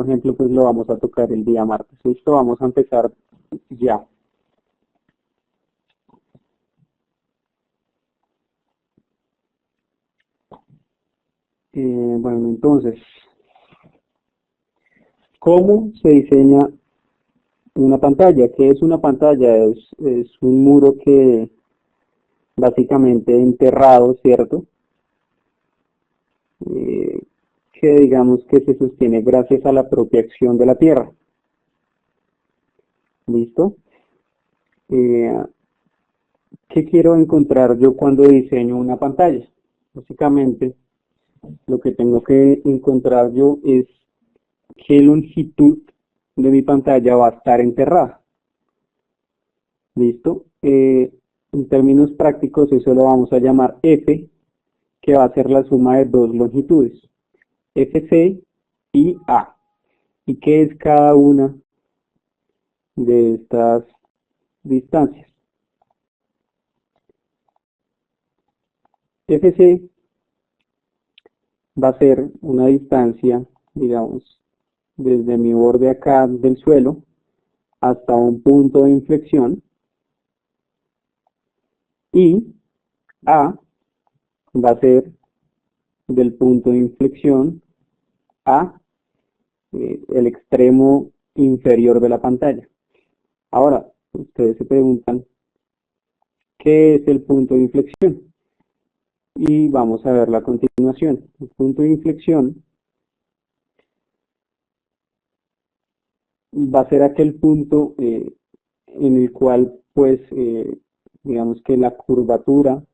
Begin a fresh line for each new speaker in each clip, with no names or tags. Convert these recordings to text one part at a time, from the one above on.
próximo ejemplo pues lo vamos a tocar el día martes. Listo, vamos a empezar ya. Bueno, entonces, ¿cómo se diseña una pantalla? ¿Qué es una pantalla? Es un muro que básicamente enterrado, ¿cierto? Eh, que digamos que se sostiene gracias a la propia acción de la Tierra. ¿Listo? Eh, ¿Qué quiero encontrar yo cuando diseño una pantalla? Básicamente, lo que tengo que encontrar yo es qué longitud de mi pantalla va a estar enterrada. ¿Listo? En términos prácticos, eso lo vamos a llamar F, que va a ser la suma de dos longitudes, FC y A. ¿Y qué es cada una de estas distancias? FC va a ser una distancia, digamos, desde mi borde acá del suelo hasta un punto de inflexión, y A va a ser del punto de inflexión a el extremo inferior de la pantalla. Ahora, ustedes se preguntan, ¿qué es el punto de inflexión? Y vamos a verlo a continuación. El punto de inflexión va a ser aquel punto en el cual, pues, digamos que la curvatura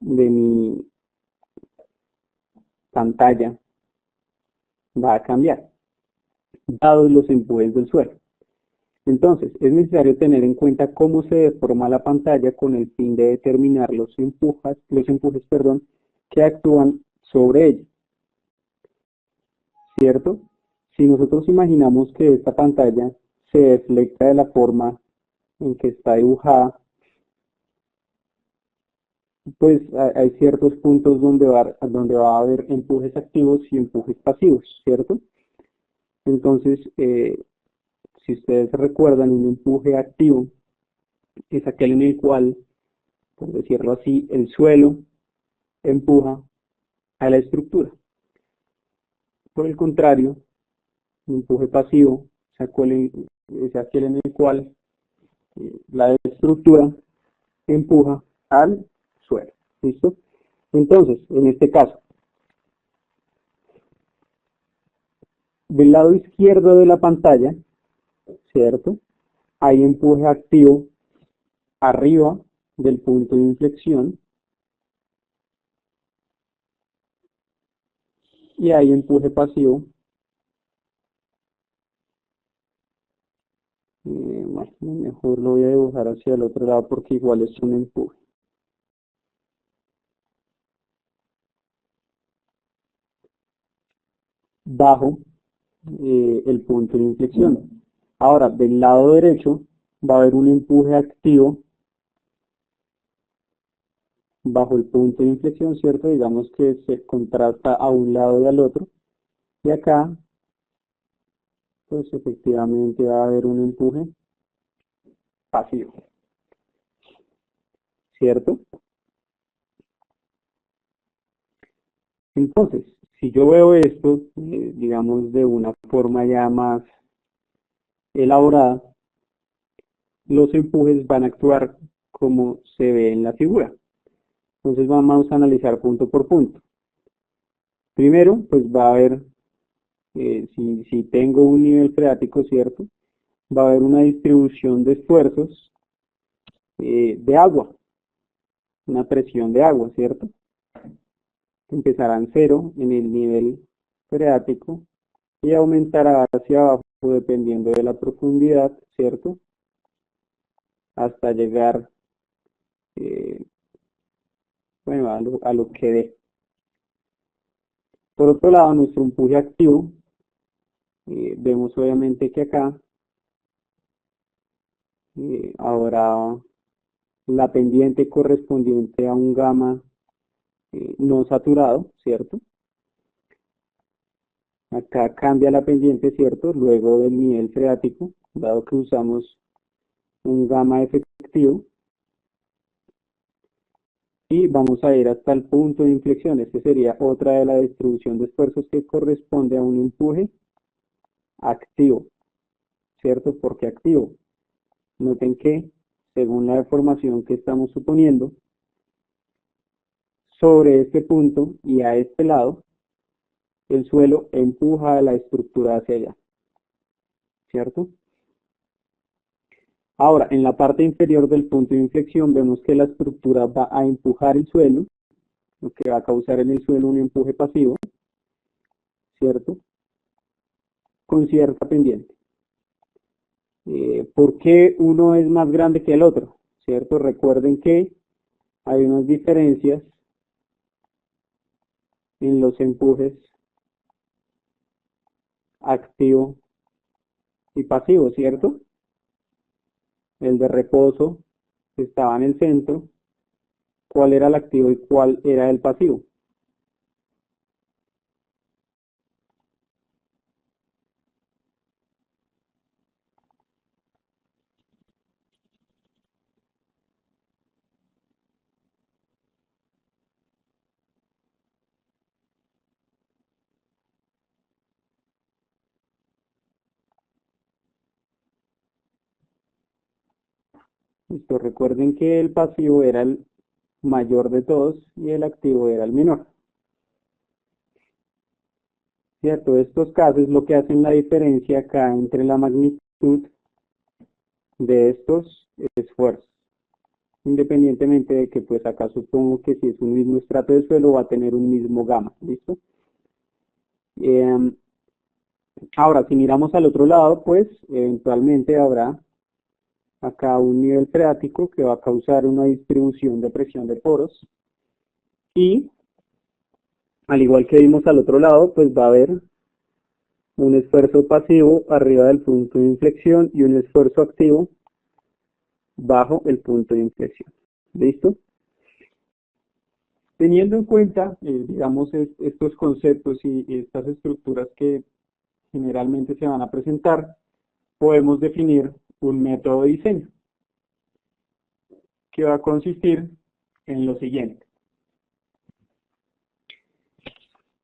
de mi pantalla va a cambiar, dados los empujes del suelo. Entonces, es necesario tener en cuenta cómo se deforma la pantalla con el fin de determinar los empujes, que actúan sobre ella, ¿cierto? Si nosotros imaginamos que esta pantalla se deflecta de la forma en que está dibujada, pues hay ciertos puntos donde va a haber empujes activos y empujes pasivos, ¿cierto? Entonces, si ustedes recuerdan, un empuje activo es aquel en el cual, por decirlo así, el suelo empuja a la estructura. Por el contrario, un empuje pasivo es aquel en el cual la estructura empuja al suelo. ¿Listo? Entonces, en este caso, del lado izquierdo de la pantalla, ¿cierto? Hay empuje activo arriba del punto de inflexión y hay empuje pasivo bueno, mejor lo voy a dibujar hacia el otro lado porque igual es un empuje. Bajo el punto de inflexión. Ahora, del lado derecho va a haber un empuje activo bajo el punto de inflexión, ¿cierto? Digamos que se contrasta a un lado y al otro. Y acá, pues efectivamente va a haber un empuje pasivo, ¿cierto? Entonces, si yo veo esto, digamos, de una forma ya más elaborada, los empujes van a actuar como se ve en la figura. Entonces vamos a analizar punto por punto. Primero, pues va a haber, si tengo un nivel freático, ¿cierto? Va a haber una distribución de esfuerzos de agua, una presión de agua, ¿cierto? Empezará en cero en el nivel freático y aumentará hacia abajo dependiendo de la profundidad, ¿cierto? Hasta llegar, eh, bueno, a lo que dé. Por otro lado, nuestro empuje activo, vemos obviamente que acá ahora la pendiente correspondiente a un gamma no saturado, ¿cierto? Acá cambia la pendiente, ¿cierto? Luego del nivel freático, dado que usamos un gamma efectivo. Y vamos a ir hasta el punto de inflexión. Este sería otra de la distribución de esfuerzos que corresponde a un empuje activo, ¿cierto? Porque activo. Noten que, según la deformación que estamos suponiendo, sobre este punto y a este lado, el suelo empuja a la estructura hacia allá, ¿cierto? Ahora, en la parte inferior del punto de inflexión vemos que la estructura va a empujar el suelo, lo que va a causar en el suelo un empuje pasivo, ¿cierto? Con cierta pendiente. ¿Por qué uno es más grande que el otro? ¿Cierto? Recuerden que hay unas diferencias en los empujes activo y pasivo, ¿cierto? El de reposo estaba en el centro. ¿Cuál era el activo y cuál era el pasivo? Listo, recuerden que el pasivo era el mayor de todos y el activo era el menor. ¿Cierto? Estos casos lo que hacen la diferencia acá entre la magnitud de estos esfuerzos. Independientemente de que pues acá supongo que si es un mismo estrato de suelo va a tener un mismo gamma, ¿listo? Ahora, si miramos al otro lado, pues eventualmente habrá acá un nivel freático que va a causar una distribución de presión de poros y al igual que vimos al otro lado, pues va a haber un esfuerzo pasivo arriba del punto de inflexión y un esfuerzo activo bajo el punto de inflexión. ¿Listo? Teniendo en cuenta, digamos, estos conceptos y estas estructuras que generalmente se van a presentar, podemos definir un método de diseño que va a consistir en lo siguiente.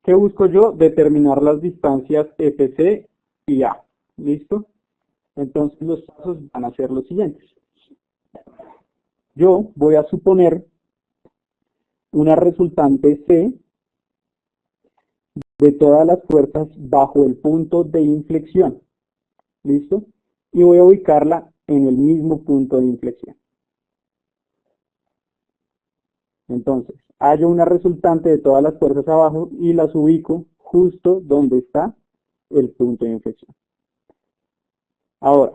¿Qué busco yo? Determinar las distancias FC y A. ¿Listo? Entonces los pasos van a ser los siguientes. Yo voy a suponer una resultante C de todas las fuerzas bajo el punto de inflexión. ¿Listo? Y voy a ubicarla en el mismo punto de inflexión. Entonces, hallo una resultante de todas las fuerzas abajo y las ubico justo donde está el punto de inflexión. Ahora,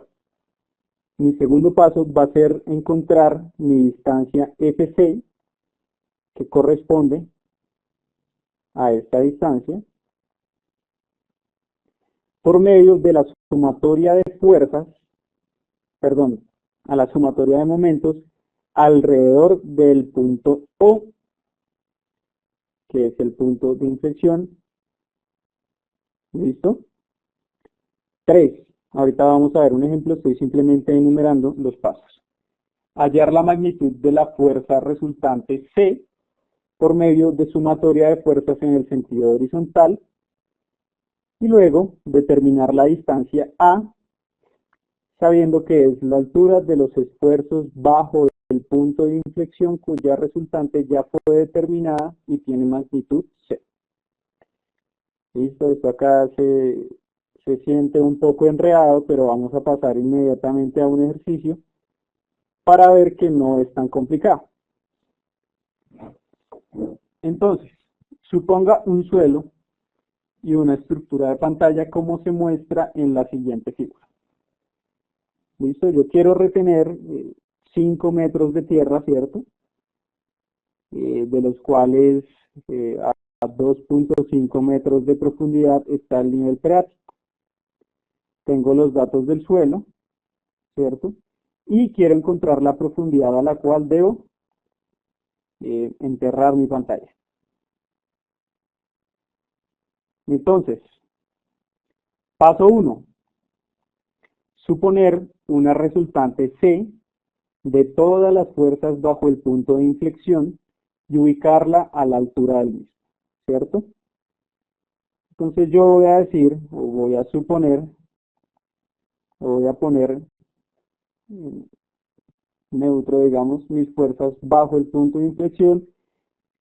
mi segundo paso va a ser encontrar mi distancia FC, que corresponde a esta distancia, por medio de la sumatoria de fuerzas, perdón, a la sumatoria de momentos alrededor del punto O, que es el punto de inflexión. ¿Listo? 3. Ahorita vamos a ver un ejemplo, estoy simplemente enumerando los pasos. Hallar la magnitud de la fuerza resultante C por medio de sumatoria de fuerzas en el sentido horizontal y luego determinar la distancia A sabiendo que es la altura de los esfuerzos bajo el punto de inflexión cuya resultante ya fue determinada y tiene magnitud C. Listo, esto acá se siente un poco enredado, pero vamos a pasar inmediatamente a un ejercicio para ver que no es tan complicado. Entonces, suponga un suelo y una estructura de pantalla como se muestra en la siguiente figura. Listo, yo quiero retener 5 metros de tierra, ¿cierto? De los cuales a 2.5 metros de profundidad está el nivel freático. Tengo los datos del suelo, ¿cierto? Y quiero encontrar la profundidad a la cual debo enterrar mi pantalla. Entonces, Paso 1. Suponer una resultante C de todas las fuerzas bajo el punto de inflexión y ubicarla a la altura del mismo, ¿cierto? Entonces yo voy a decir, o voy a suponer, o voy a poner neutro, digamos, mis fuerzas bajo el punto de inflexión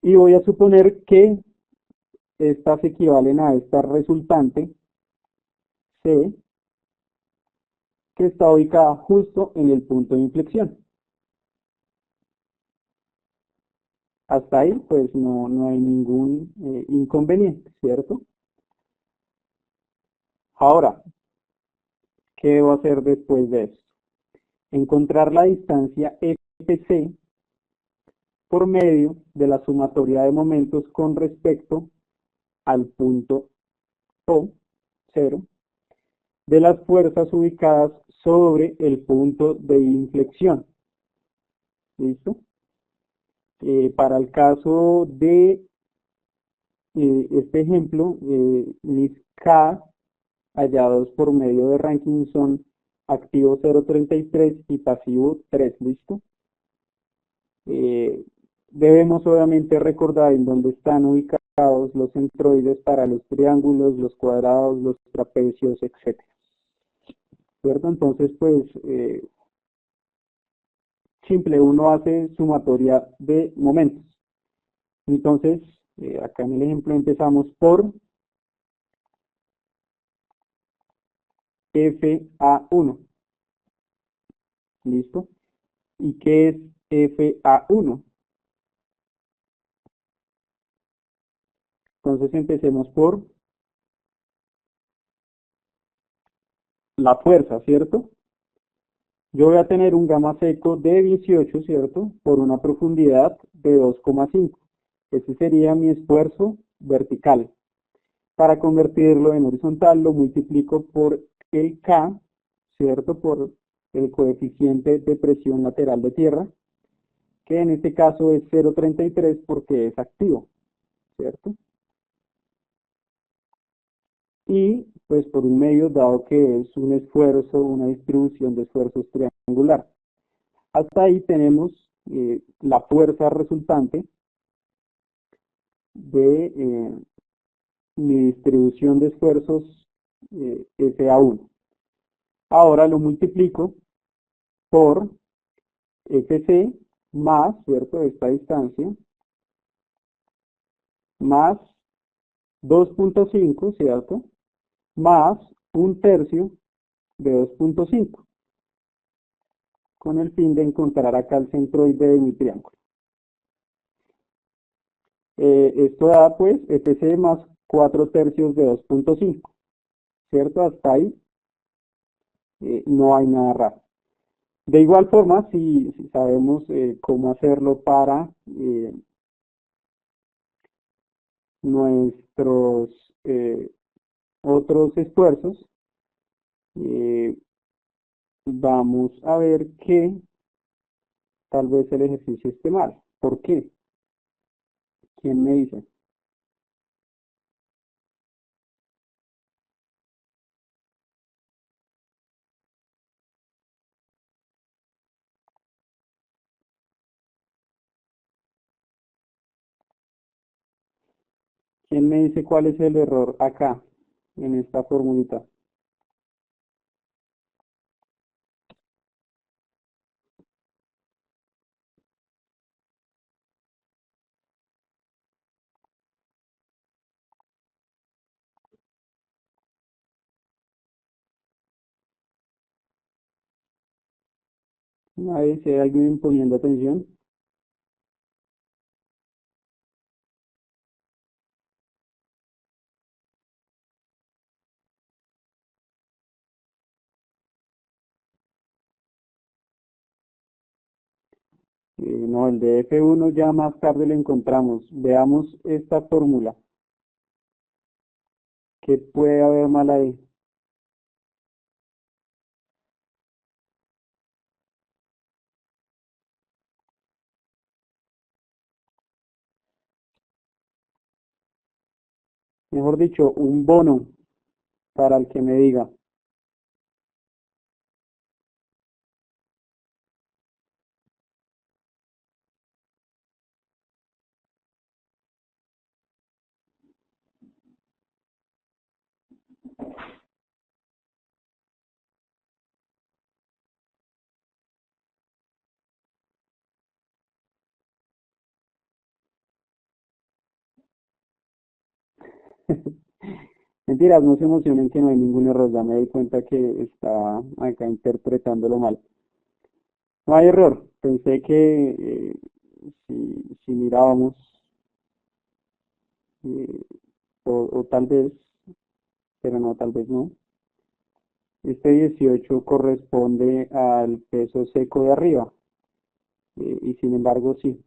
y voy a suponer que estas equivalen a esta resultante C que está ubicada justo en el punto de inflexión. Hasta ahí pues no hay ningún inconveniente, ¿cierto? Ahora, ¿qué debo hacer después de esto? Encontrar la distancia FC por medio de la sumatoria de momentos con respecto al punto O, 0, de las fuerzas ubicadas sobre el punto de inflexión. ¿Listo? Para el caso de este ejemplo, mis K hallados por medio de ranking son activo 0,33 y pasivo 3, ¿listo? Eh, Debemos obviamente recordar en dónde están ubicados los centroides para los triángulos, los cuadrados, los trapecios, etc. ¿Cierto? Entonces, pues, simple, uno hace sumatoria de momentos. Entonces, acá en el ejemplo empezamos por FA1. ¿Listo? ¿Y qué es FA1? Entonces empecemos por la fuerza, ¿cierto? Yo voy a tener un gamma seco de 18, ¿cierto? Por una profundidad de 2,5. Ese sería mi esfuerzo vertical. Para convertirlo en horizontal lo multiplico por el K, ¿cierto? Por el coeficiente de presión lateral de tierra, que en este caso es 0,33 porque es activo, ¿cierto? Y pues por un medio dado que es un esfuerzo, una distribución de esfuerzos triangular. Hasta ahí tenemos la fuerza resultante de mi distribución de esfuerzos FA1. Ahora lo multiplico por FC más, ¿cierto? Esta distancia, más 2,5, ¿cierto? Más un tercio de 2,5, con el fin de encontrar acá el centroide de mi triángulo. Esto da pues FC más 4 tercios de 2,5, ¿cierto? Hasta ahí no hay nada raro. De igual forma, si sabemos cómo hacerlo para nuestros otros esfuerzos, eh, vamos a ver que tal vez el ejercicio esté mal. ¿Por qué? ¿Quién me dice? ¿Quién me dice cuál es el error acá, en esta formulita? Nadie, si hay alguien poniendo atención. No, el de F1 ya más tarde lo encontramos. Veamos esta fórmula. ¿Qué puede haber mal ahí? Mejor dicho, un bono. para el que me diga. Mentiras, no se emocionen que no hay ningún error, ya me di cuenta que estaba acá interpretándolo mal. No hay error, pensé que si mirábamos, eh, o tal vez, pero no, tal vez no, este 18 corresponde al peso seco de arriba, y sin embargo sí.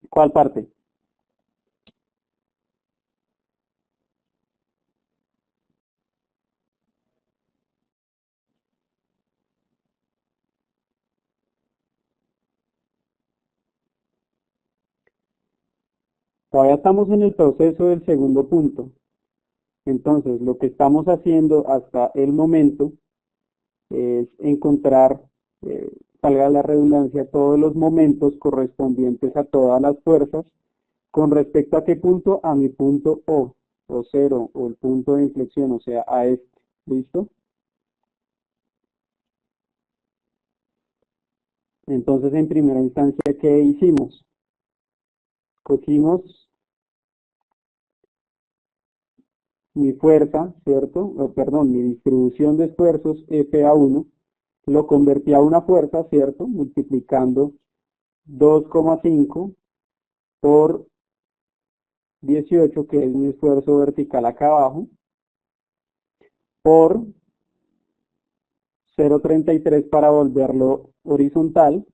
¿Cuál parte? Todavía estamos en el proceso del segundo punto. Entonces, lo que estamos haciendo hasta el momento es encontrar, eh, valga la redundancia, todos los momentos correspondientes a todas las fuerzas con respecto a qué punto, a mi punto o cero, o el punto de inflexión, o sea, a este. ¿Listo? Entonces, en primera instancia, ¿qué hicimos? Cogimos mi fuerza, ¿cierto? O, perdón, mi distribución de esfuerzos FA1, lo convertí a una fuerza, ¿cierto? Multiplicando 2,5 por 18, que es mi esfuerzo vertical acá abajo, por 0,33 para volverlo horizontal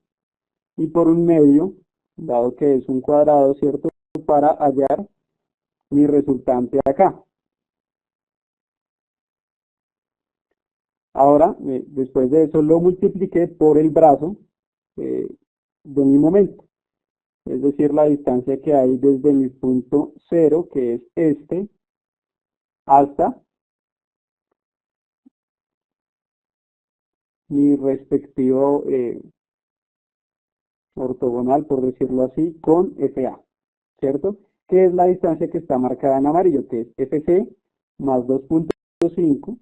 y por un medio, dado que es un cuadrado, ¿cierto? Para hallar mi resultante acá. Ahora, después de eso, lo multipliqué por el brazo eh, de mi momento, es decir, la distancia que hay desde mi punto cero, que es este, hasta mi respectivo ortogonal, por decirlo así, con FA, ¿cierto? Que es la distancia que está marcada en amarillo, que es FC más 2,5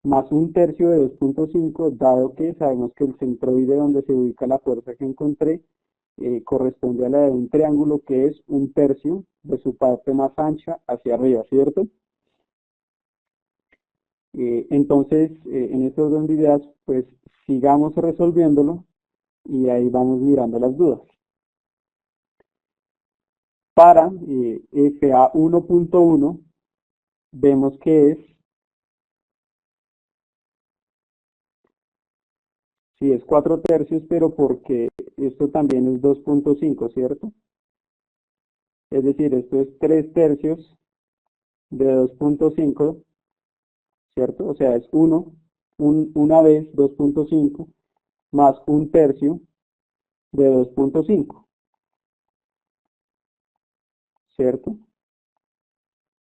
más un tercio de 2,5, dado que sabemos que el centroide donde se ubica la fuerza que encontré corresponde a la de un triángulo que es un tercio de su parte más ancha hacia arriba, ¿cierto? Entonces, en estos dos ideas, pues sigamos resolviéndolo y ahí vamos mirando las dudas. Para FA 1,1 vemos que es, si es 4 tercios, pero porque esto también es 2,5, ¿cierto? Es decir, esto es 3 tercios de 2,5, ¿cierto? O sea, es una vez 2,5 más un tercio de 2,5, ¿cierto?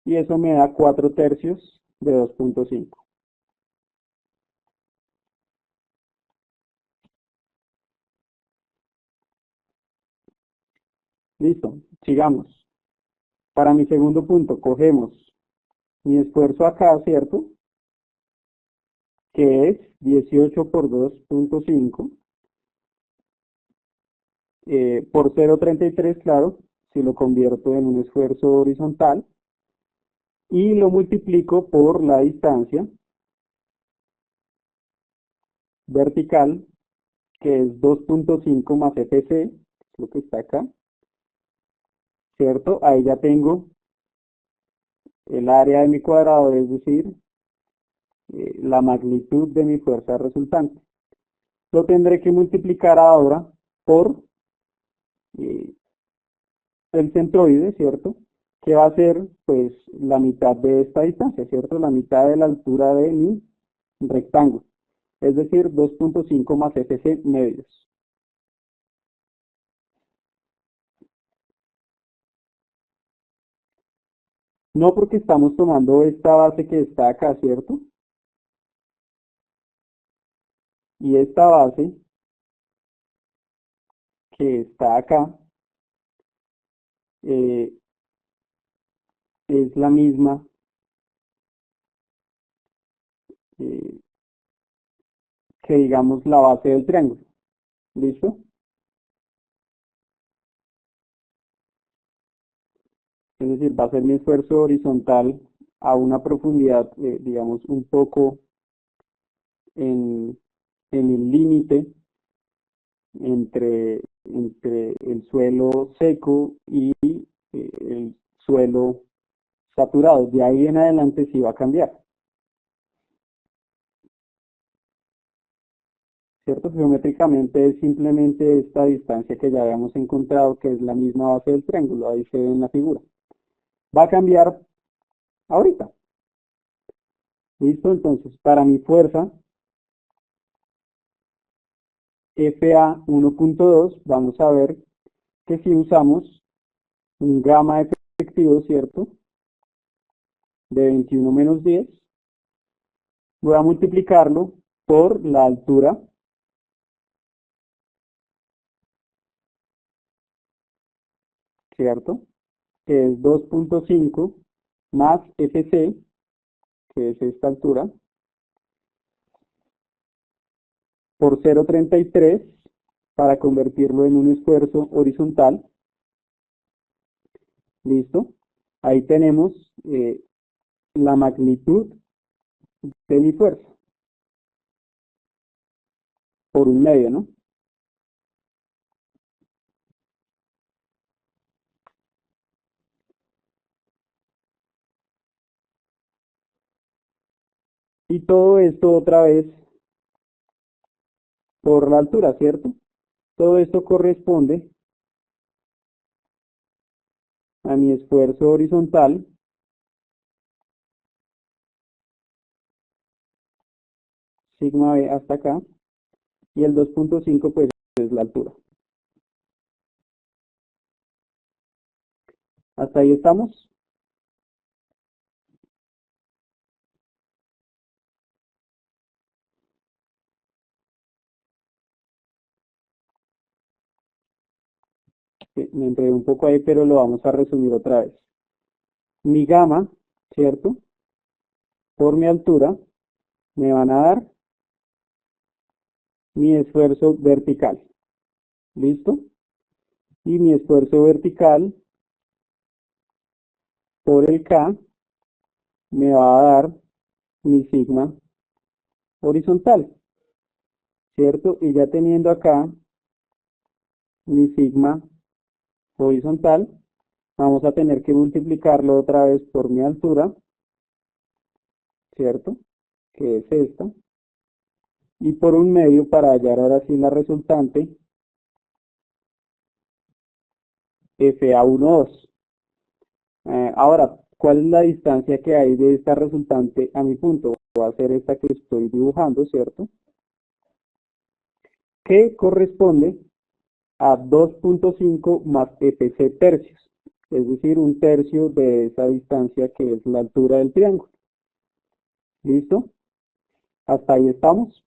Y eso me da 4 tercios de 2,5. Listo, sigamos. Para mi segundo punto, cogemos mi esfuerzo acá, ¿cierto? Que es 18 por 2,5 por 0,33, claro, si lo convierto en un esfuerzo horizontal, y lo multiplico por la distancia vertical, que es 2,5 más FC, lo que está acá, ¿cierto? Ahí ya tengo el área de mi cuadrado, es decir, la magnitud de mi fuerza resultante. Lo tendré que multiplicar ahora por eh, el centroide, ¿cierto? Que va a ser, pues, la mitad de esta distancia, ¿cierto? La mitad de la altura de mi rectángulo. Es decir, 2,5 más FC medios. No, porque estamos tomando esta base que está acá, ¿cierto? Y esta base que está acá eh, es la misma eh, que, digamos, la base del triángulo. ¿Listo? Es decir, va a ser mi esfuerzo horizontal a una profundidad, digamos, un poco en, en el límite entre el suelo seco y el suelo saturado. De ahí en adelante sí va a cambiar, ¿cierto? Geométricamente es simplemente esta distancia que ya habíamos encontrado, que es la misma base del triángulo, ahí se ve en la figura. Va a cambiar ahorita, ¿listo? Entonces, para mi fuerza, FA 1.2, vamos a ver que si usamos un gamma efectivo, ¿cierto? De 21 menos 10, voy a multiplicarlo por la altura, ¿cierto? Que es 2.5 más FC, que es esta altura, por 0.33 para convertirlo en un esfuerzo horizontal. ¿Listo? Ahí tenemos la magnitud de mi fuerza por un medio, ¿no? Y todo esto otra vez por la altura, ¿cierto? Todo esto corresponde a mi esfuerzo horizontal, sigma B hasta acá, y el 2.5 pues es la altura. Hasta ahí estamos. Me enredé un poco ahí, pero lo vamos a resumir otra vez. Mi gamma, ¿cierto? Por mi altura, me van a dar mi esfuerzo vertical. ¿Listo? Y mi esfuerzo vertical por el K me va a dar mi sigma horizontal, ¿cierto? Y ya teniendo acá mi sigma horizontal, vamos a tener que multiplicarlo otra vez por mi altura, ¿cierto? Que es esta. Y por un medio para hallar ahora sí la resultante, FA12. Ahora, ¿cuál es la distancia que hay de esta resultante a mi punto? Va a ser esta que estoy dibujando, ¿cierto? Que corresponde a 2.5 más FC tercios, es decir, un tercio de esa distancia que es la altura del triángulo. ¿Listo? Hasta ahí estamos.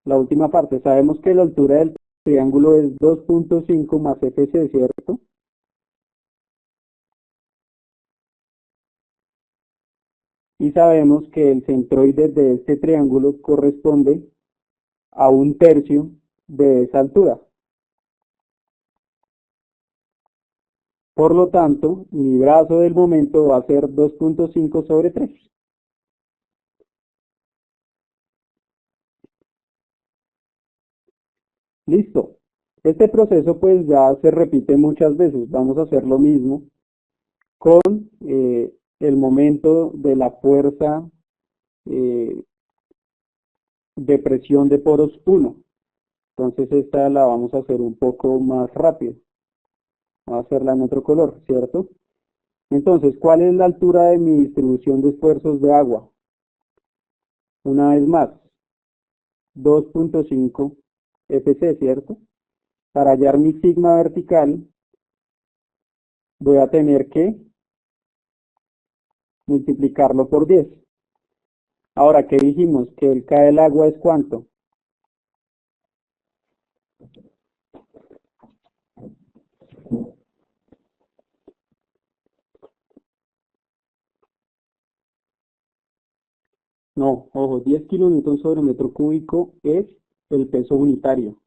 La última parte, sabemos que la altura del triángulo es 2.5 más FC, ¿cierto? Y sabemos que el centroide de este triángulo corresponde a un tercio de esa altura. Por lo tanto, mi brazo del momento va a ser 2.5 sobre 3. Listo. Este proceso pues ya se repite muchas veces. Vamos a hacer lo mismo con el momento de la fuerza eh, de presión de poros 1. Entonces esta la vamos a hacer un poco más rápido. Vamos a hacerla en otro color, ¿cierto? Entonces, ¿cuál es la altura de mi distribución de esfuerzos de agua? Una vez más, 2.5 FC, ¿cierto? Para hallar mi sigma vertical, voy a tener que multiplicarlo por 10. Ahora, ¿qué dijimos? Que el K del agua es ¿cuánto? No, ojo, 10 kilonewtons sobre metro cúbico es el peso unitario,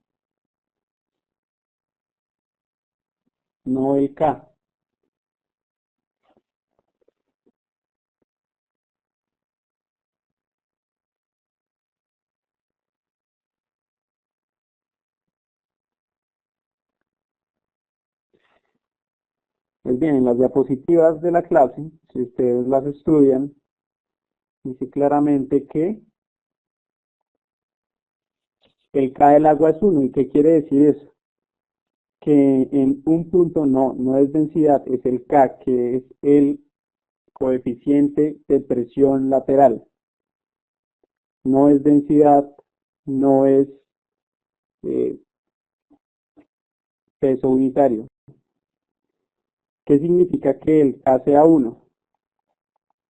no el K. Pues bien, en las diapositivas de la clase, si ustedes las estudian, dice claramente que el K del agua es 1. ¿Y qué quiere decir eso? Que en un punto no es densidad, es el K, que es el coeficiente de presión lateral. No es densidad, no es eh, peso unitario. ¿Qué significa que el K sea 1?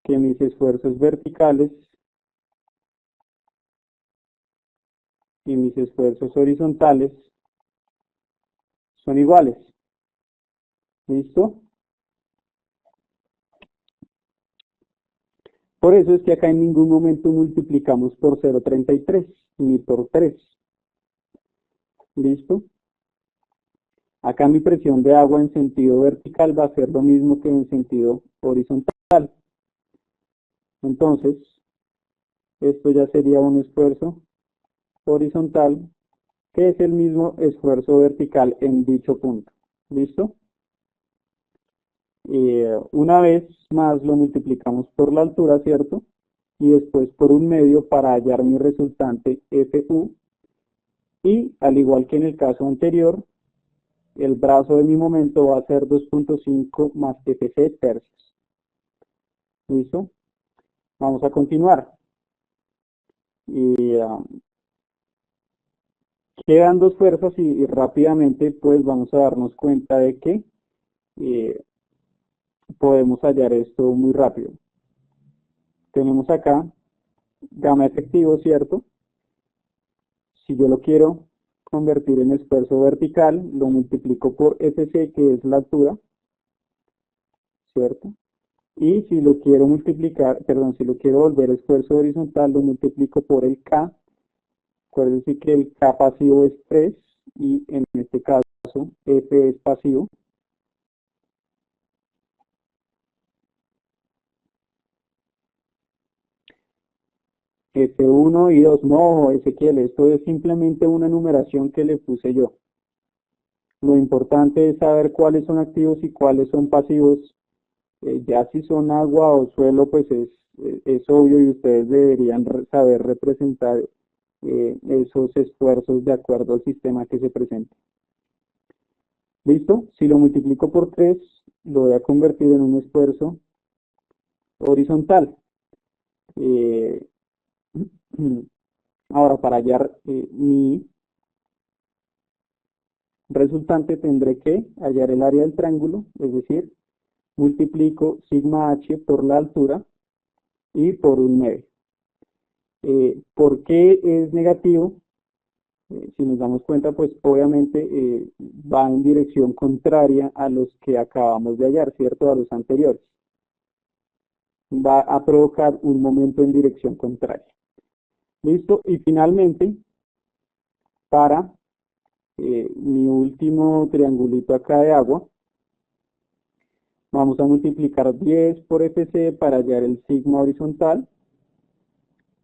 Que mis esfuerzos verticales y mis esfuerzos horizontales son iguales. ¿Listo? Por eso es que acá en ningún momento multiplicamos por 0,33 ni por 3. ¿Listo? Acá mi presión de agua en sentido vertical va a ser lo mismo que en sentido horizontal. Entonces, esto ya sería un esfuerzo horizontal que es el mismo esfuerzo vertical en dicho punto. ¿Listo? Una vez más lo multiplicamos por la altura, ¿cierto? Y después por un medio para hallar mi resultante FU. Y al igual que en el caso anterior, el brazo de mi momento va a ser 2.5 más FC tercios. ¿Listo? Vamos a continuar. Y quedan dos fuerzas y rápidamente pues vamos a darnos cuenta de que eh, podemos hallar esto muy rápido. Tenemos acá gamma efectivo, ¿cierto? Si yo lo quiero convertir en esfuerzo vertical, lo multiplico por FC, que es la altura, ¿cierto? Y si lo quiero multiplicar, perdón, si lo quiero volver esfuerzo horizontal, lo multiplico por el K. Acuérdense que el K pasivo es 3 y en este caso F es pasivo. F1 y 2, no, Ezequiel, esto es simplemente una numeración que le puse yo. Lo importante es saber cuáles son activos y cuáles son pasivos. Ya si son agua o suelo, pues es obvio y ustedes deberían saber representar esos esfuerzos de acuerdo al sistema que se presenta. ¿Listo? Si lo multiplico por 3, lo voy a convertir en un esfuerzo horizontal. Eh, Ahora, para hallar mi resultante, tendré que hallar el área del triángulo, es decir, multiplico sigma h por la altura y por un medio. ¿Por qué es negativo? Si nos damos cuenta, pues obviamente va en dirección contraria a los que acabamos de hallar, ¿cierto? A los anteriores. Va a provocar un momento en dirección contraria. ¿Listo? Y finalmente, para mi último triangulito acá de agua, vamos a multiplicar 10 por FC para hallar el sigma horizontal,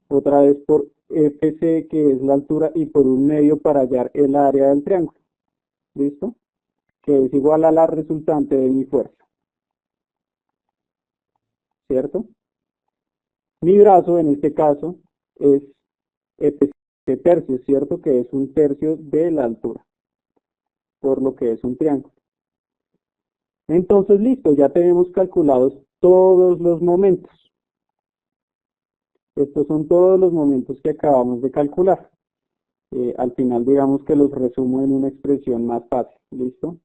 otra vez por FC, que es la altura, y por un medio para hallar el área del triángulo. ¿Listo? Que es igual a la resultante de mi fuerza. ¿Cierto? Mi brazo en este caso es FC tercios, ¿cierto? Que es un tercio de la altura, por lo que es un triángulo. Entonces, listo, ya tenemos calculados todos los momentos. Estos son todos los momentos que acabamos de calcular. Al final, digamos que los resumo en una expresión más fácil. ¿Listo?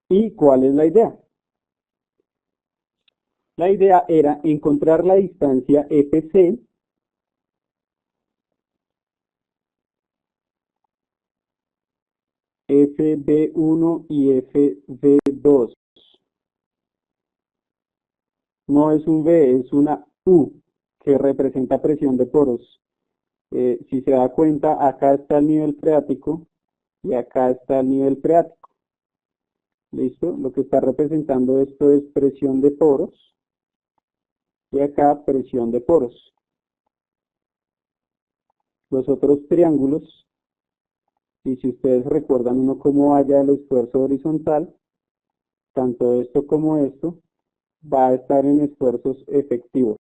¿Y cuál es la idea? La idea era encontrar la distancia FC FB1 y FB2. No es un V, es una U que representa presión de poros. Si se da cuenta, acá está el nivel freático y acá está el nivel freático. ¿Listo? Lo que está representando esto es presión de poros y acá presión de poros. Los otros triángulos, y si ustedes recuerdan uno cómo haya el esfuerzo horizontal, tanto esto como esto, va a estar en esfuerzos efectivos.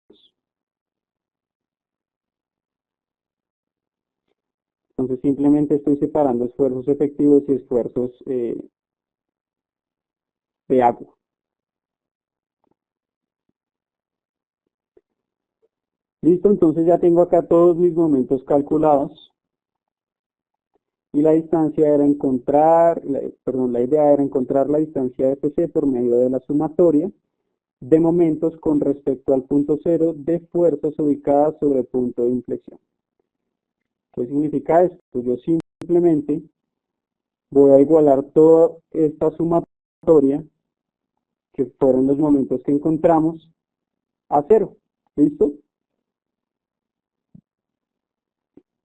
Entonces simplemente estoy separando esfuerzos efectivos y esfuerzos de agua. Listo, entonces ya tengo acá todos mis momentos calculados y la distancia era encontrar, la idea era encontrar la distancia de FC por medio de la sumatoria de momentos con respecto al punto cero de fuerzas ubicadas sobre el punto de inflexión. ¿Qué significa esto? Pues yo simplemente voy a igualar toda esta sumatoria, que fueron los momentos que encontramos, a cero. ¿Listo?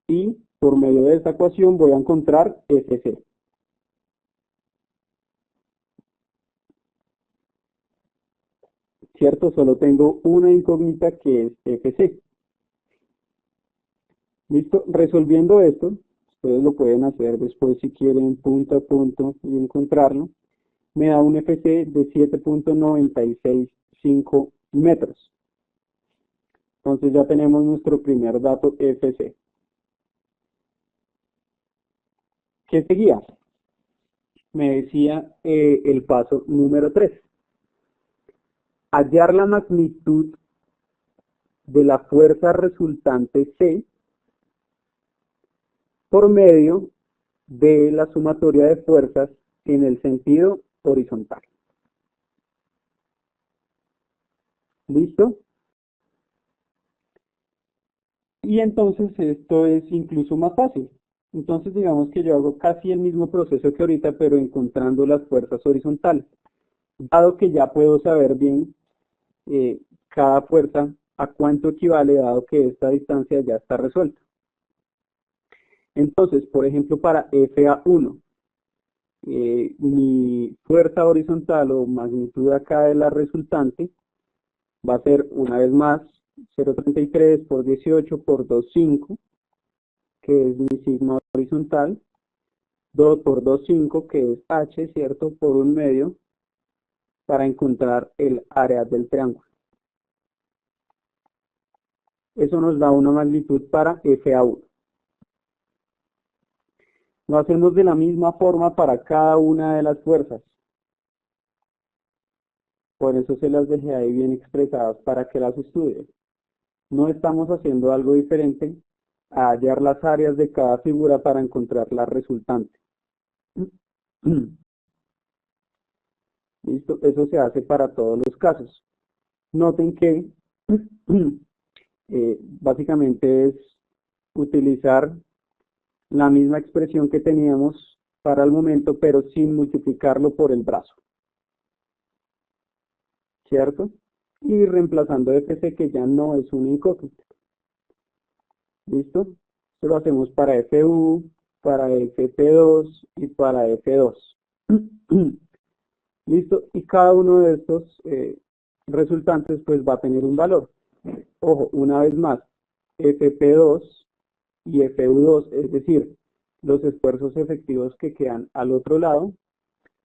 Y por medio de esta ecuación voy a encontrar FC. ¿Cierto? Solo tengo una incógnita que es FC. ¿Listo? Resolviendo esto, ustedes lo pueden hacer después si quieren punto a punto y encontrarlo. Me da un FC de 7.965 metros. Entonces ya tenemos nuestro primer dato FC. ¿Qué seguía? Me decía el paso número 3. Hallar la magnitud de la fuerza resultante C por medio de la sumatoria de fuerzas en el sentido horizontal. ¿Listo? Y entonces esto es incluso más fácil. Entonces digamos que yo hago casi el mismo proceso que ahorita, pero encontrando las fuerzas horizontales. Dado que ya puedo saber bien cada fuerza a cuánto equivale, dado que esta distancia ya está resuelta. Entonces, por ejemplo, para FA1, mi fuerza horizontal o magnitud acá de la resultante va a ser una vez más 0.33 por 18 por 2.5, que es mi sigma horizontal, 2 por 2.5, que es h, ¿cierto? Por un medio, para encontrar el área del triángulo. Eso nos da una magnitud para FA1. Lo hacemos de la misma forma para cada una de las fuerzas. Por eso se las dejé ahí bien expresadas para que las estudien. No estamos haciendo algo diferente a hallar las áreas de cada figura para encontrar la resultante. ¿Listo? Eso se hace para todos los casos. Noten que básicamente es utilizar la misma expresión que teníamos para el momento, pero sin multiplicarlo por el brazo. ¿Cierto? Y reemplazando FC, que ya no es una incógnita. ¿Listo? Esto lo hacemos para FU, para FP2 y para F2. ¿Listo? Y cada uno de estos resultantes pues va a tener un valor. Ojo, una vez más, FP2 y FU2, es decir, los esfuerzos efectivos que quedan al otro lado,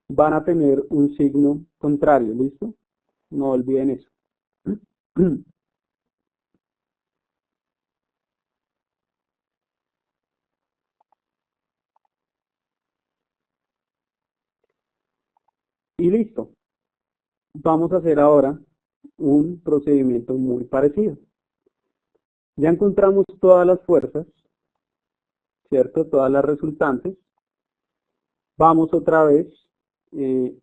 van a tener un signo contrario, ¿listo? No olviden eso. y listo. Vamos a hacer ahora un procedimiento muy parecido. Ya encontramos todas las fuerzas, ¿cierto? Todas las resultantes. Vamos otra vez eh,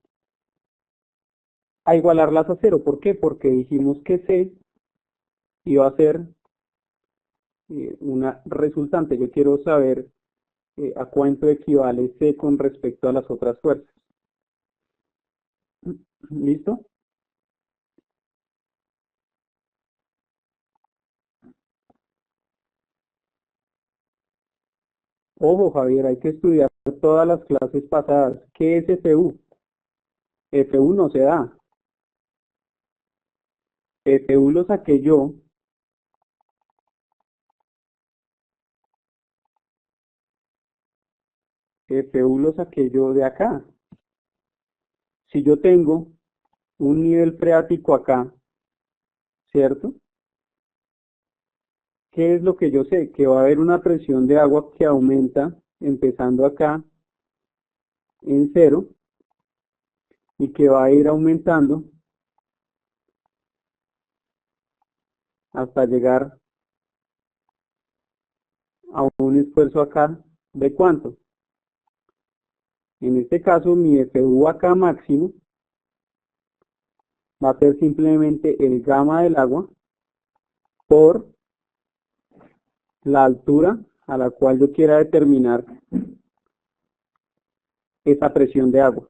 a igualarlas a cero. ¿Por qué? Porque dijimos que C iba a ser una resultante. Yo quiero saber a cuánto equivale C con respecto a las otras fuerzas. ¿Listo? Ojo, Javier, hay que estudiar todas las clases pasadas. ¿Qué es FU? FU no se da. FU lo saqué yo. FU lo saqué yo de acá. Si yo tengo un nivel freático acá, ¿cierto? ¿Qué es lo que yo sé? Que va a haber una presión de agua que aumenta empezando acá en cero y que va a ir aumentando hasta llegar a un esfuerzo acá de cuánto. En este caso, mi FU acá máximo va a ser simplemente el gamma del agua por la altura a la cual yo quiera determinar esa presión de agua.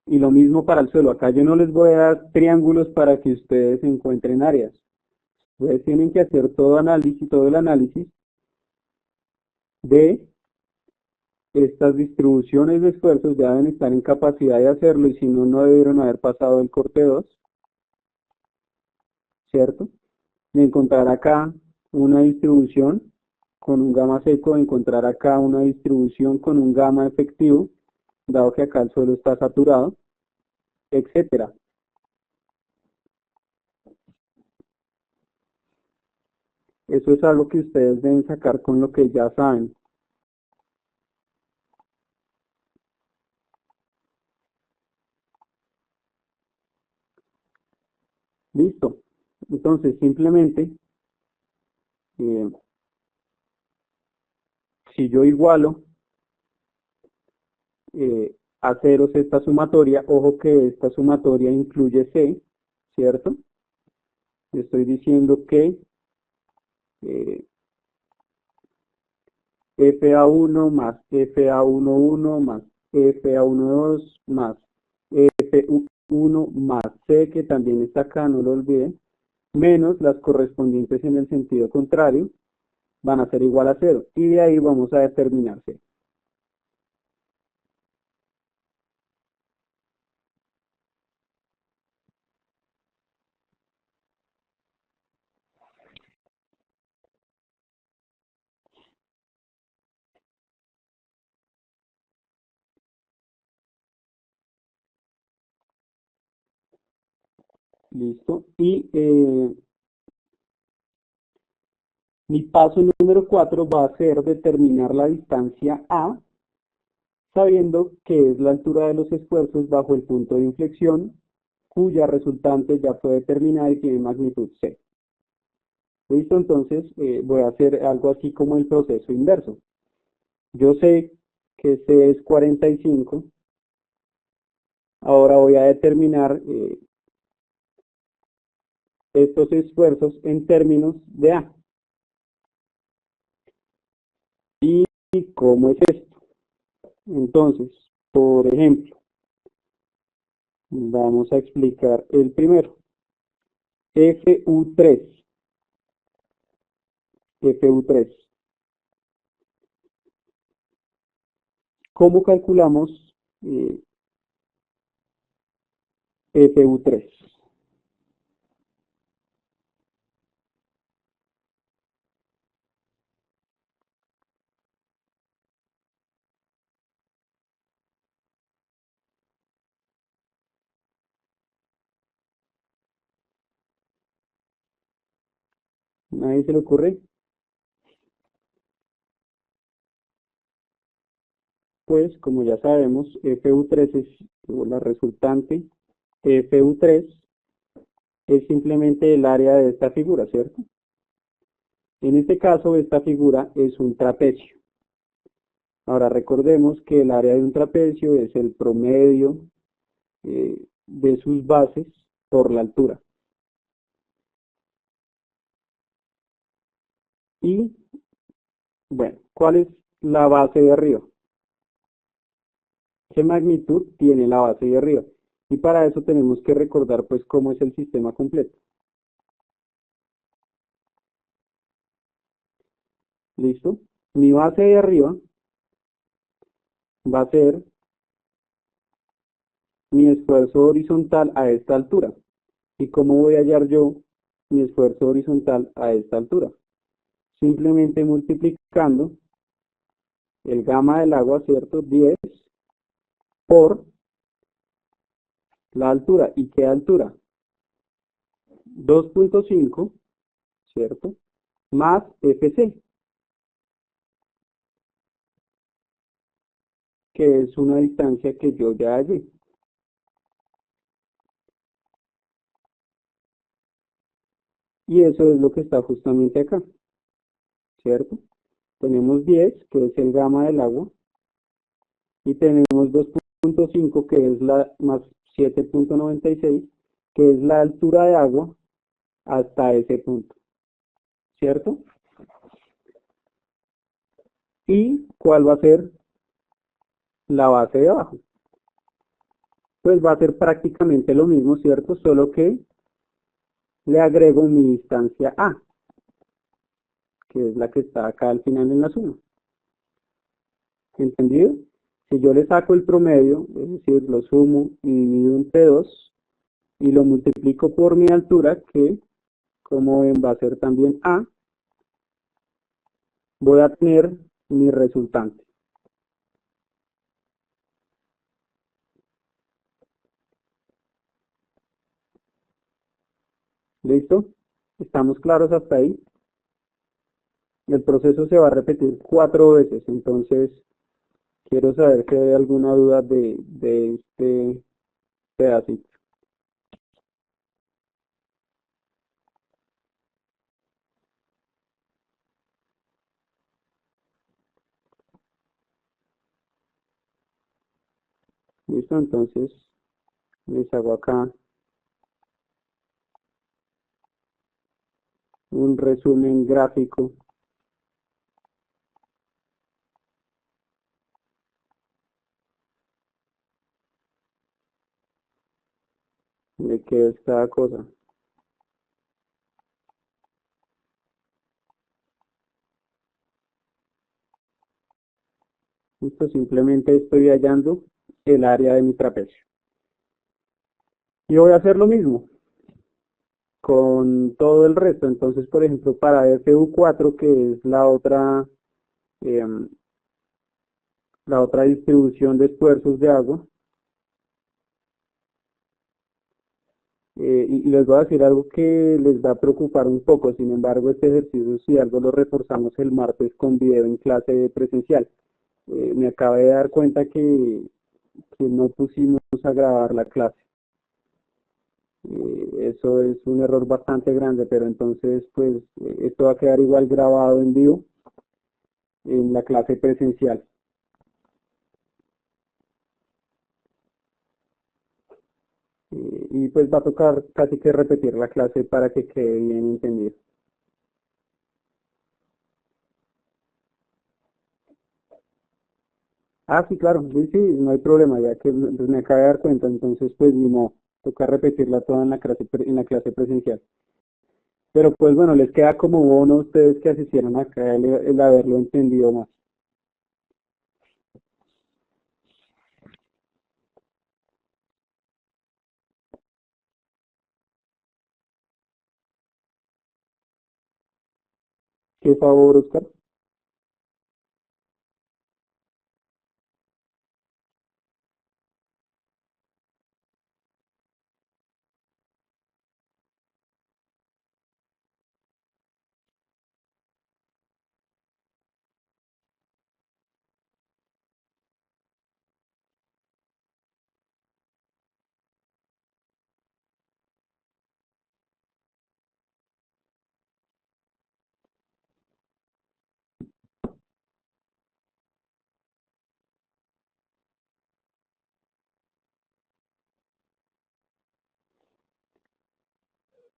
Y lo mismo para el suelo. Acá yo no les voy a dar triángulos para que ustedes encuentren áreas. Ustedes tienen que hacer todo el análisis de estas distribuciones de esfuerzos. Ya deben estar en capacidad de hacerlo y si no, no debieron haber pasado el corte 2, ¿cierto? De encontrar acá una distribución con un gamma seco, de encontrar acá una distribución con un gamma efectivo, dado que acá el suelo está saturado, etcétera. Eso es algo que ustedes deben sacar con lo que ya saben. Listo. Entonces, simplemente, eh, si yo igualo a ceros esta sumatoria, ojo que esta sumatoria incluye C, ¿cierto? Estoy diciendo que eh, FA1 más FA11 más FA12 más F1 más C, que también está acá, no lo olviden, menos las correspondientes en el sentido contrario, van a ser igual a cero. Y de ahí vamos a determinar C. Listo. Y mi paso número 4 va a ser determinar la distancia A, sabiendo que es la altura de los esfuerzos bajo el punto de inflexión, cuya resultante ya fue determinada y tiene magnitud C. Listo, entonces voy a hacer algo así como el proceso inverso. Yo sé que C es 45, ahora voy a determinar estos esfuerzos en términos de A. ¿Y cómo es esto? Entonces, por ejemplo, vamos a explicar el primero. FU3. FU3. ¿Cómo calculamos FU3? ¿Nadie se le ocurre? pues como ya sabemos, FU3 es o la resultante, FU3 es simplemente el área de esta figura, ¿cierto? En este caso, esta figura es un trapecio. Ahora recordemos que el área de un trapecio es el promedio de sus bases por la altura. Y, bueno, ¿cuál es la base de arriba? ¿Qué magnitud tiene la base de arriba? Y para eso tenemos que recordar pues cómo es el sistema completo. ¿Listo? Mi base de arriba va a ser mi esfuerzo horizontal a esta altura. ¿Y cómo voy a hallar yo mi esfuerzo horizontal a esta altura? Simplemente multiplicando el gamma del agua, ¿cierto? 10 por la altura. ¿Y qué altura? 2.5, ¿cierto? Más FC, que es una distancia que yo ya hallé. Y eso es lo que está justamente acá, ¿cierto? Tenemos 10, que es el gamma del agua, y tenemos 2.5, que es la más 7.96, que es la altura de agua hasta ese punto, ¿cierto? ¿Y cuál va a ser la base de abajo? Pues va a ser prácticamente lo mismo, ¿cierto? Solo que le agrego mi distancia A, que es la que está acá al final en la suma. ¿Entendido? Si yo le saco el promedio, es decir, lo sumo y divido entre 2 y lo multiplico por mi altura, que como ven va a ser también A, voy a tener mi resultante. ¿Listo? ¿Estamos claros hasta ahí? El proceso se va a repetir 4 veces, entonces quiero saber si hay alguna duda de este pedacito. ¿Listo? Entonces les hago acá un resumen gráfico de qué es cada cosa. Listo, simplemente estoy hallando el área de mi trapecio. Y voy a hacer lo mismo con todo el resto. Entonces, por ejemplo, para FU4, que es em, la otra distribución de esfuerzos de agua, y les voy a decir algo que les va a preocupar un poco. Sin embargo, este ejercicio, si algo lo reforzamos el martes con video en clase presencial. Me acabé de dar cuenta que no pusimos a grabar la clase. Eso es un error bastante grande, pero entonces pues esto va a quedar igual grabado en vivo en la clase presencial. Y pues va a tocar casi que repetir la clase para que quede bien entendido. Ah, sí, claro, sí, sí, no hay problema, ya que me acabo de dar cuenta, entonces pues ni modo, toca repetirla toda en la clase presencial. Pero pues bueno, les queda como bono a ustedes que asistieron acá el haberlo entendido más. ¿Qué favor, Oscar?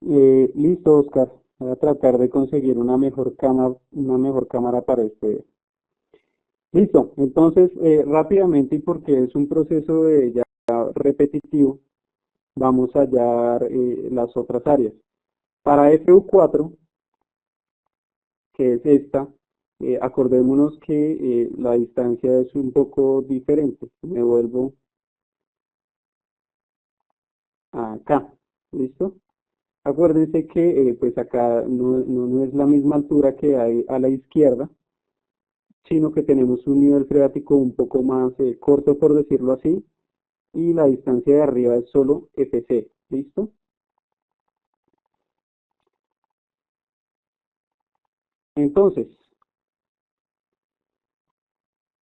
Listo, Oscar. Voy a tratar de conseguir una mejor cámara para este. Listo. Entonces, rápidamente, y porque es un proceso ya repetitivo, vamos a hallar las otras áreas. Para FU4, que es esta, acordémonos que la distancia es un poco diferente. Me vuelvo acá. ¿Listo? Acuérdense que pues acá no es la misma altura que hay a la izquierda, sino que tenemos un nivel freático un poco más corto, por decirlo así, y la distancia de arriba es solo FC. ¿Listo? Entonces,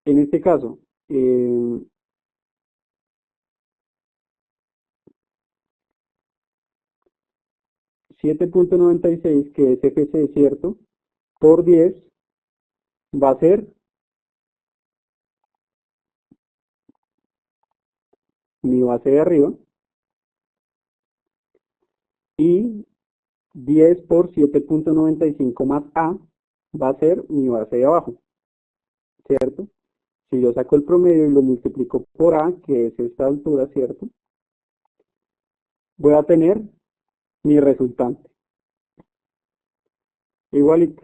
en este caso, eh, 7.96, que es FC, ¿cierto? Por 10 va a ser mi base de arriba, y 10 por 7.95 más A va a ser mi base de abajo, ¿cierto? Si yo saco el promedio y lo multiplico por A, que es esta altura, ¿cierto? Voy a tener mi resultante. Igualito.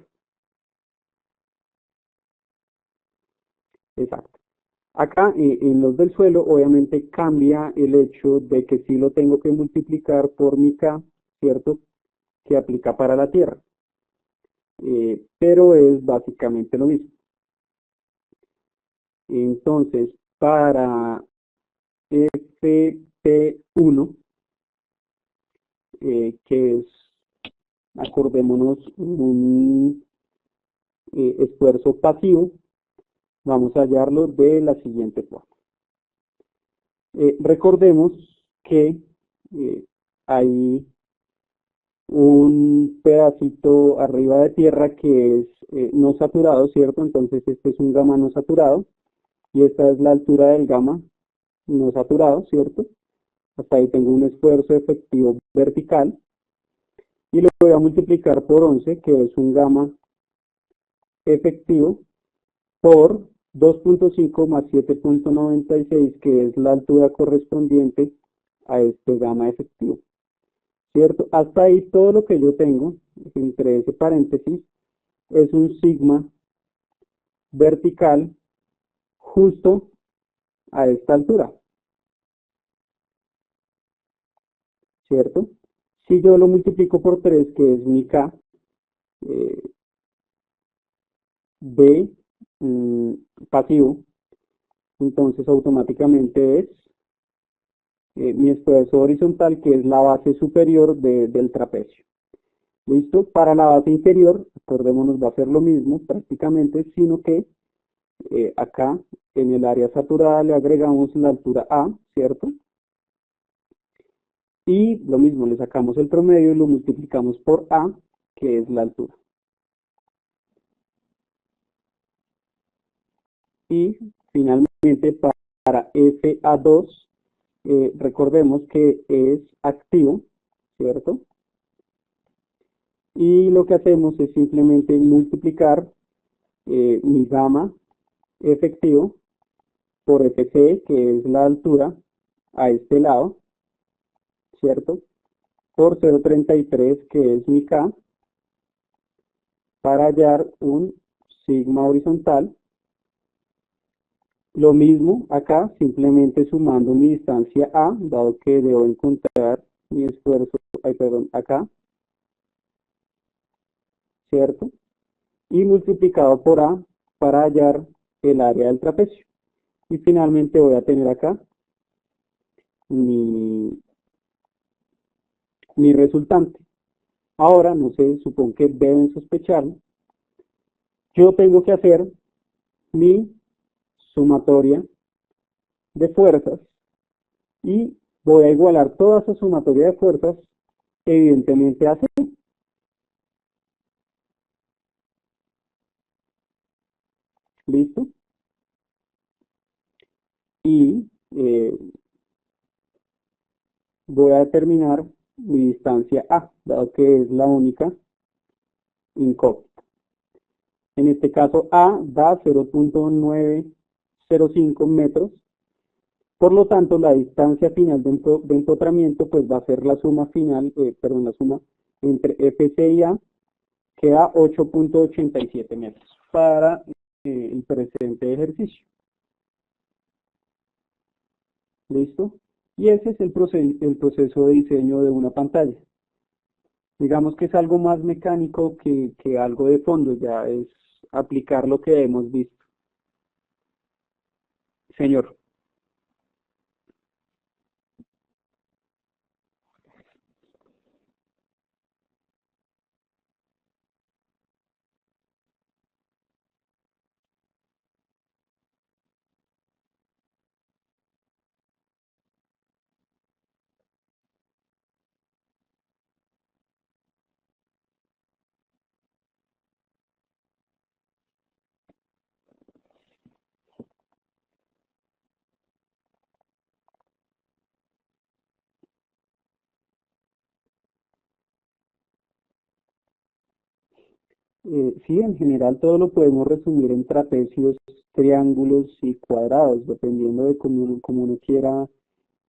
Exacto. Acá en los del suelo, obviamente cambia el hecho de que sí lo tengo que multiplicar por mi K, ¿cierto? Que aplica para la Tierra. Pero es básicamente lo mismo. Entonces, para FP1, que es, acordémonos, un esfuerzo pasivo, vamos a hallarlo de la siguiente forma. Recordemos que hay un pedacito arriba de tierra que es no saturado, ¿cierto? Entonces este es un gamma no saturado y esta es la altura del gamma no saturado, ¿cierto? Hasta ahí tengo un esfuerzo efectivo vertical y lo voy a multiplicar por 11, que es un gamma efectivo, por 2.5 más 7.96, que es la altura correspondiente a este gamma efectivo, ¿cierto? Hasta ahí todo lo que yo tengo, entre ese paréntesis, es un sigma vertical justo a esta altura, ¿cierto? Si yo lo multiplico por 3, que es mi K, eh, de mm, pasivo, entonces automáticamente es mi esfuerzo horizontal, que es la base superior del trapecio. ¿Listo? Para la base inferior, acordémonos, va a ser lo mismo prácticamente, sino que acá en el área saturada le agregamos la altura A, ¿cierto? Y lo mismo, le sacamos el promedio y lo multiplicamos por A, que es la altura. Y finalmente para FA2, recordemos que es activo, ¿cierto? Y lo que hacemos es simplemente multiplicar mi gamma efectivo por FC, que es la altura a este lado, ¿cierto? Por 0.33, que es mi K, para hallar un sigma horizontal. Lo mismo acá, simplemente sumando mi distancia A, dado que debo encontrar mi esfuerzo, perdón, acá, ¿cierto? Y multiplicado por A para hallar el área del trapecio. Y finalmente voy a tener acá mi, mi resultante. Ahora, no sé, supongo que deben sospecharlo. Yo tengo que hacer mi sumatoria de fuerzas y voy a igualar toda esa sumatoria de fuerzas, evidentemente a C. ¿Listo? Y voy a determinar mi distancia A, dado que es la única incógnita. En este caso A da 0.905 metros, por lo tanto la distancia final de empotramiento pues va a ser la suma final, perdón, la suma entre FC y A, que da 8.87 metros para el presente ejercicio. ¿Listo? Y ese es el proceso de diseño de una pantalla. Digamos que es algo más mecánico que algo de fondo, ya es aplicar lo que hemos visto. Señor, sí, en general todo lo podemos resumir en trapecios, triángulos y cuadrados, dependiendo de cómo uno quiera.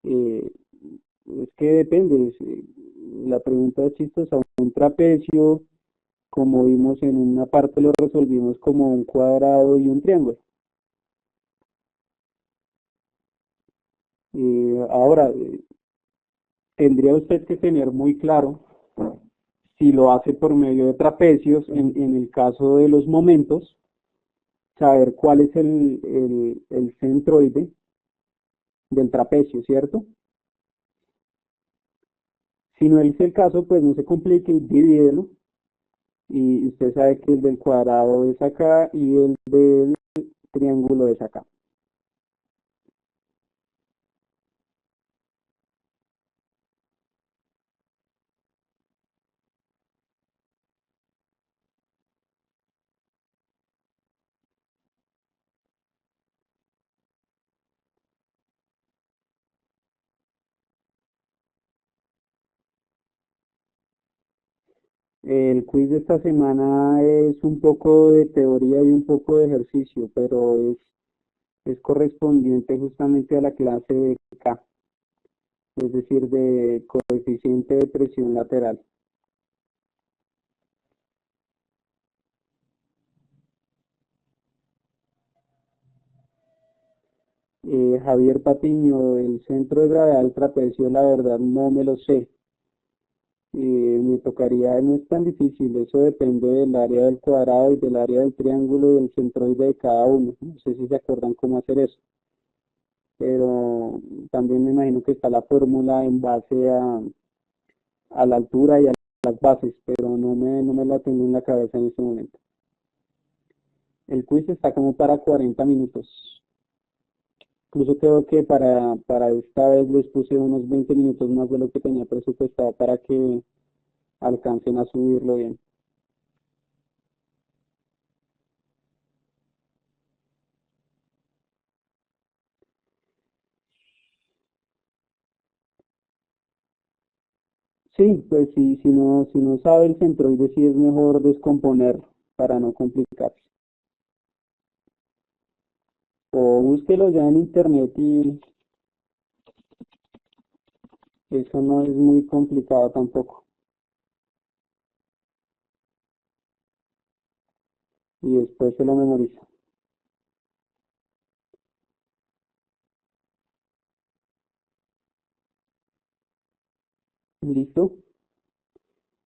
eh, es que depende, la pregunta es chistosa. Un trapecio, como vimos en una parte, lo resolvimos como un cuadrado y un triángulo. Ahora, tendría usted que tener muy claro si lo hace por medio de trapecios, en el caso de los momentos, saber cuál es el centroide del trapecio, ¿cierto? Si no es el caso, pues no se complique y divídelo. Y usted sabe que el del cuadrado es acá y el del triángulo es acá. El quiz de esta semana es un poco de teoría y un poco de ejercicio, pero es correspondiente justamente a la clase de K, es decir, de coeficiente de presión lateral. Javier Patiño, el centro de gravedad del trapecio, la verdad no me lo sé. Me tocaría, no es tan difícil, eso depende del área del cuadrado y del área del triángulo y del centroide de cada uno. No sé si se acuerdan cómo hacer eso, pero también me imagino que está la fórmula en base a la altura y a las bases, pero no me la tengo en la cabeza en este momento. El quiz está como para 40 minutos. Incluso creo que para esta vez les puse unos 20 minutos más de lo que tenía presupuestado para que alcancen a subirlo bien. Sí, pues sí, si no sabe el centroide, sí es mejor descomponerlo para no complicarse. O búsquelo ya en internet y eso no es muy complicado tampoco. Y después se lo memoriza. ¿Listo?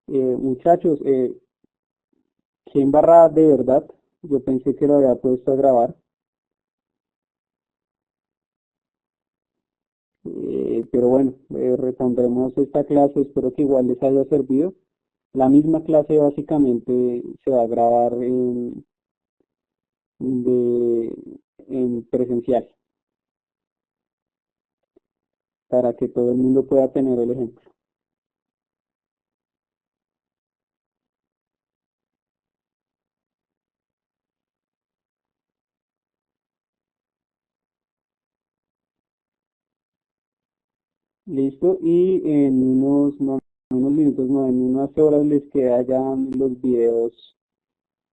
Muchachos, qué embarrada de verdad. Yo pensé que lo había puesto a grabar. Pero bueno, repondremos esta clase. Espero que igual les haya servido. La misma clase básicamente se va a grabar de, en presencial para que todo el mundo pueda tener el ejemplo. Listo, y en unos unos minutos, no, en unas horas les queda ya los videos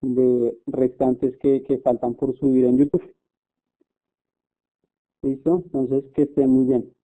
de restantes que faltan por subir en YouTube. ¿Listo? Entonces, que estén muy bien.